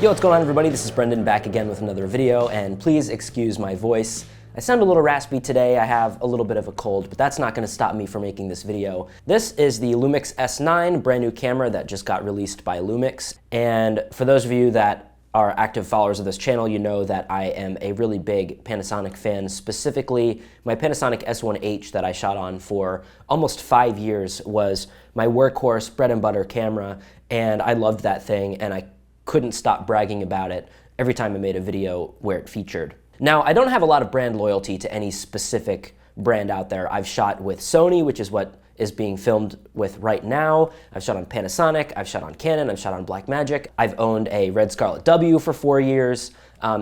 Yo, what's going on, everybody? This is Brendan back again with another video, and please excuse my voice. I sound a little raspy today. I have a little bit of a cold, but that's not going to stop me from making this video. This is the Lumix S9, brand new camera that just got released by Lumix. And for those of you that are active followers of this channel, you know that I am a really big Panasonic fan. Specifically, my Panasonic S1H that I shot on for almost 5 years was my workhorse, bread and butter camera, and I loved that thing, and I couldn't stop bragging about it every time I made a video where it featured. Now, I don't have a lot of brand loyalty to any specific brand out there. I've shot with Sony, which is what is being filmed with right now. I've shot on Panasonic, I've shot on Canon, I've shot on Blackmagic. I've owned a Red Scarlet W for 4 years.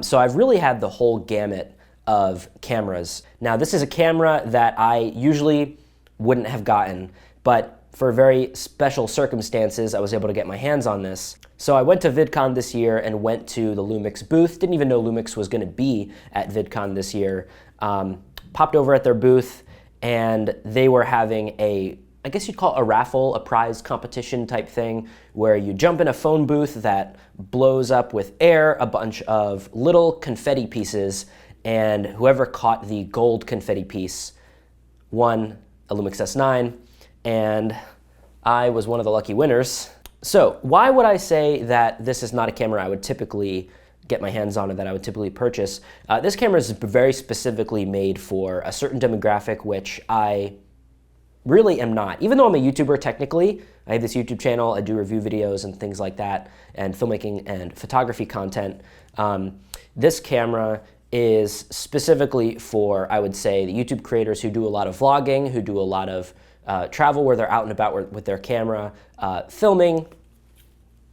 So I've really had the whole gamut of cameras. Now, this is a camera that I usually wouldn't have gotten, but for very special circumstances, I was able to get my hands on this. So I went to VidCon this year and went to the Lumix booth. Didn't even know Lumix was going to be at VidCon this year. Popped over at their booth, and they were having a, I guess you'd call it a raffle, a prize competition type thing, where you jump in a phone booth that blows up with air, a bunch of little confetti pieces, and whoever caught the gold confetti piece won a Lumix S9. And I was one of the lucky winners. So why would I say that this is not a camera I would typically get my hands on or that I would typically purchase? This camera is very specifically made for a certain demographic, which I really am not. Even though I'm a YouTuber technically, I have this YouTube channel, I do review videos and things like that, and filmmaking and photography content. This camera is specifically for, I would say, the YouTube creators who do a lot of vlogging, who do a lot of travel where they're out and about with their camera, filming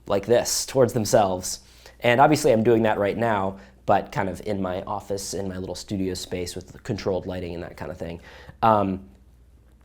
like this towards themselves. And obviously I'm doing that right now, but kind of in my office, in my little studio space with controlled lighting and that kind of thing.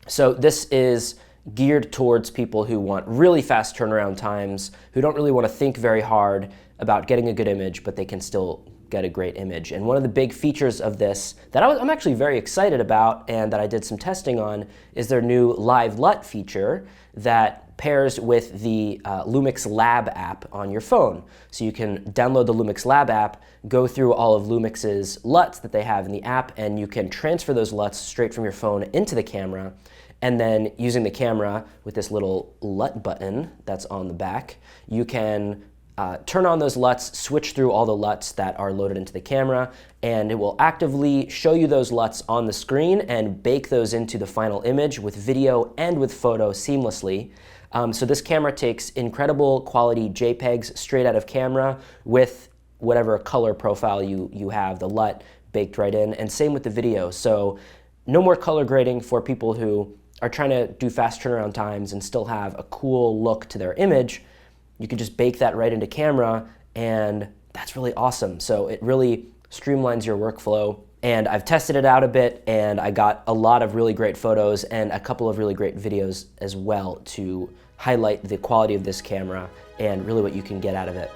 So this is geared towards people who want really fast turnaround times, who don't really want to think very hard about getting a good image, but they can still get a great image. And one of the big features of this that I'm actually very excited about and that I did some testing on is their new Live LUT feature that pairs with the Lumix Lab app on your phone. So you can download the Lumix Lab app, go through all of Lumix's LUTs that they have in the app, and you can transfer those LUTs straight from your phone into the camera. And then using the camera with this little LUT button that's on the back, you can turn on those LUTs, switch through all the LUTs that are loaded into the camera, and it will actively show you those LUTs on the screen and bake those into the final image with video and with photo seamlessly. So this camera takes incredible quality JPEGs straight out of camera with whatever color profile you have, the LUT baked right in, and same with the video. So no more color grading for people who are trying to do fast turnaround times and still have a cool look to their image. You can just bake that right into camera, and that's really awesome. So it really streamlines your workflow. And I've tested it out a bit, and I got a lot of really great photos and a couple of really great videos as well to highlight the quality of this camera and really what you can get out of it.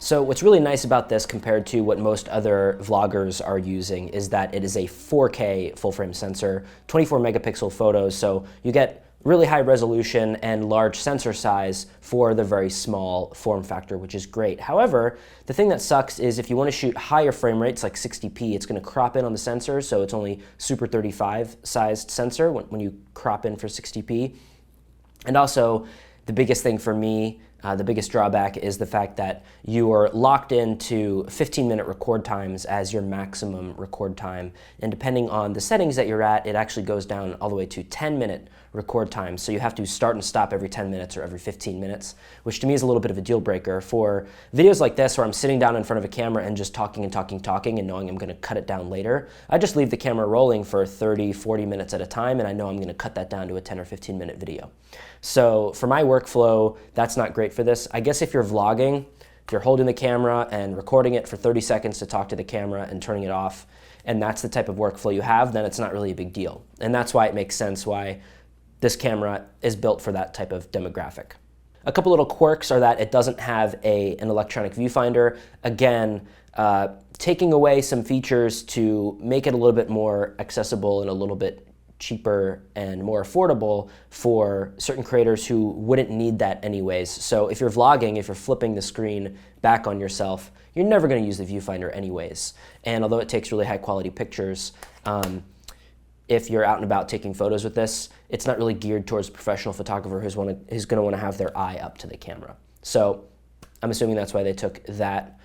So what's really nice about this compared to what most other vloggers are using is that it is a 4K full frame sensor, 24 megapixel photos, so you get really high resolution and large sensor size for the very small form factor, which is great. However, the thing that sucks is if you want to shoot higher frame rates like 60p, it's going to crop in on the sensor, so it's only Super 35 sized sensor when you crop in for 60p. And also, the biggest thing for me, the biggest drawback is the fact that you are locked into 15-minute record times as your maximum record time. And depending on the settings that you're at, it actually goes down all the way to 10-minute record time. So you have to start and stop every 10 minutes or every 15 minutes, which to me is a little bit of a deal breaker. For videos like this where I'm sitting down in front of a camera and just talking and talking and knowing I'm going to cut it down later, I just leave the camera rolling for 30, 40 minutes at a time, and I know I'm going to cut that down to a 10 or 15-minute video. So for my workflow, that's not great for this. I guess if you're vlogging, if you're holding the camera and recording it for 30 seconds to talk to the camera and turning it off, and that's the type of workflow you have, then it's not really a big deal. And that's why it makes sense why this camera is built for that type of demographic. A couple little quirks are that it doesn't have an electronic viewfinder. Again, taking away some features to make it a little bit more accessible and a little bit cheaper and more affordable for certain creators who wouldn't need that anyways. So if you're vlogging, if you're flipping the screen back on yourself, you're never going to use the viewfinder anyways. And although it takes really high quality pictures, if you're out and about taking photos with this, it's not really geared towards a professional photographer who's going to want to have their eye up to the camera. So I'm assuming that's why they took that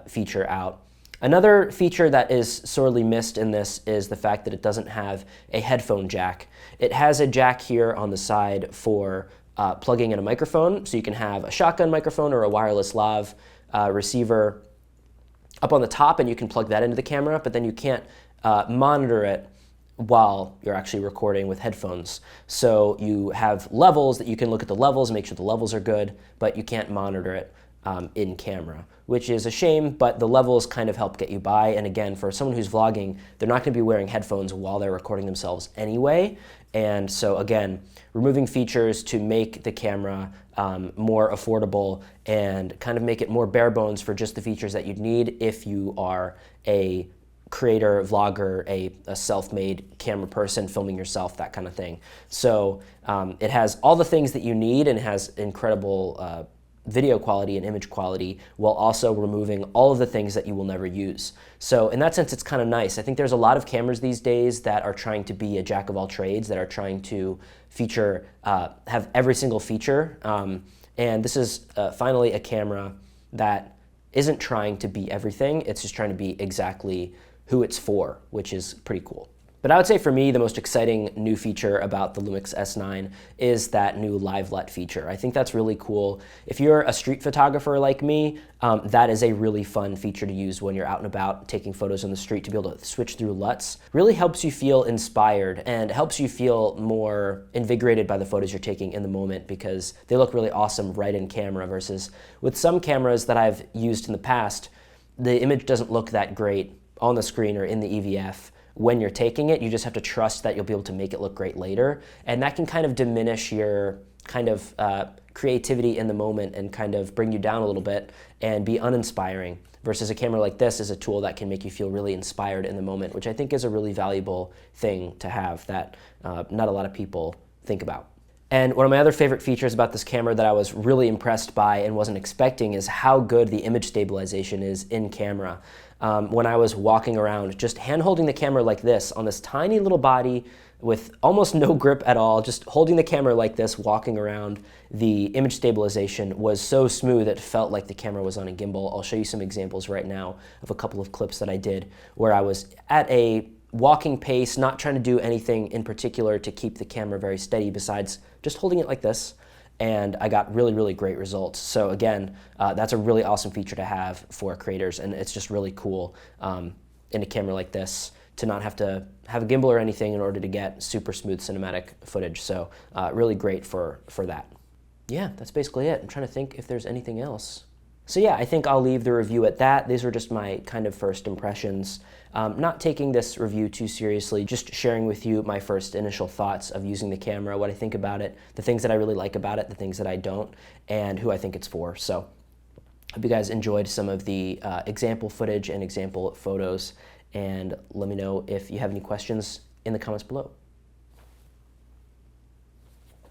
feature out. Another feature that is sorely missed in this is the fact that it doesn't have a headphone jack. It has a jack here on the side for plugging in a microphone, so you can have a shotgun microphone or a wireless lav receiver up on the top, and you can plug that into the camera, but then you can't monitor it while you're actually recording with headphones. So you have levels that you can look at the levels and make sure the levels are good, but you can't monitor it in camera, which is a shame, but the levels kind of help get you by. And again, for someone who's vlogging, they're not going to be wearing headphones while they're recording themselves anyway. And so again, removing features to make the camera more affordable and kind of make it more bare bones for just the features that you'd need if you are a creator, vlogger, a self-made camera person, filming yourself, that kind of thing. So it has all the things that you need and has incredible video quality and image quality while also removing all of the things that you will never use. So in that sense, it's kind of nice. I think there's a lot of cameras these days that are trying to be a jack of all trades, that are trying to feature, have every single feature. And this is finally a camera that isn't trying to be everything. It's just trying to be exactly who it's for, which is pretty cool. But I would say for me, the most exciting new feature about the Lumix S9 is that new Live LUT feature. I think that's really cool. If you're a street photographer like me, that is a really fun feature to use when you're out and about taking photos on the street, to be able to switch through LUTs. Really helps you feel inspired and helps you feel more invigorated by the photos you're taking in the moment, because they look really awesome right in camera, versus with some cameras that I've used in the past, the image doesn't look that great on the screen or in the EVF. When you're taking it, you just have to trust that you'll be able to make it look great later. And that can kind of diminish your kind of creativity in the moment and kind of bring you down a little bit and be uninspiring. Versus a camera like this is a tool that can make you feel really inspired in the moment, which I think is a really valuable thing to have that not a lot of people think about. And one of my other favorite features about this camera that I was really impressed by and wasn't expecting is how good the image stabilization is in camera. When I was walking around, just hand-holding the camera like this on this tiny little body with almost no grip at all, just holding the camera like this, walking around, the image stabilization was so smooth it felt like the camera was on a gimbal. I'll show you some examples right now of a couple of clips that I did where I was at a walking pace, not trying to do anything in particular to keep the camera very steady besides just holding it like this, and I got really, really great results. So again, that's a really awesome feature to have for creators, and it's just really cool in a camera like this to not have to have a gimbal or anything in order to get super smooth cinematic footage. So really great for that. Yeah, that's basically it. I'm trying to think if there's anything else. So yeah, I think I'll leave the review at that. These were just my kind of first impressions. Not taking this review too seriously, just sharing with you my first initial thoughts of using the camera, what I think about it, the things that I really like about it, the things that I don't, and who I think it's for. So Hope you guys enjoyed some of the example footage and example photos, and let me know if you have any questions in the comments below.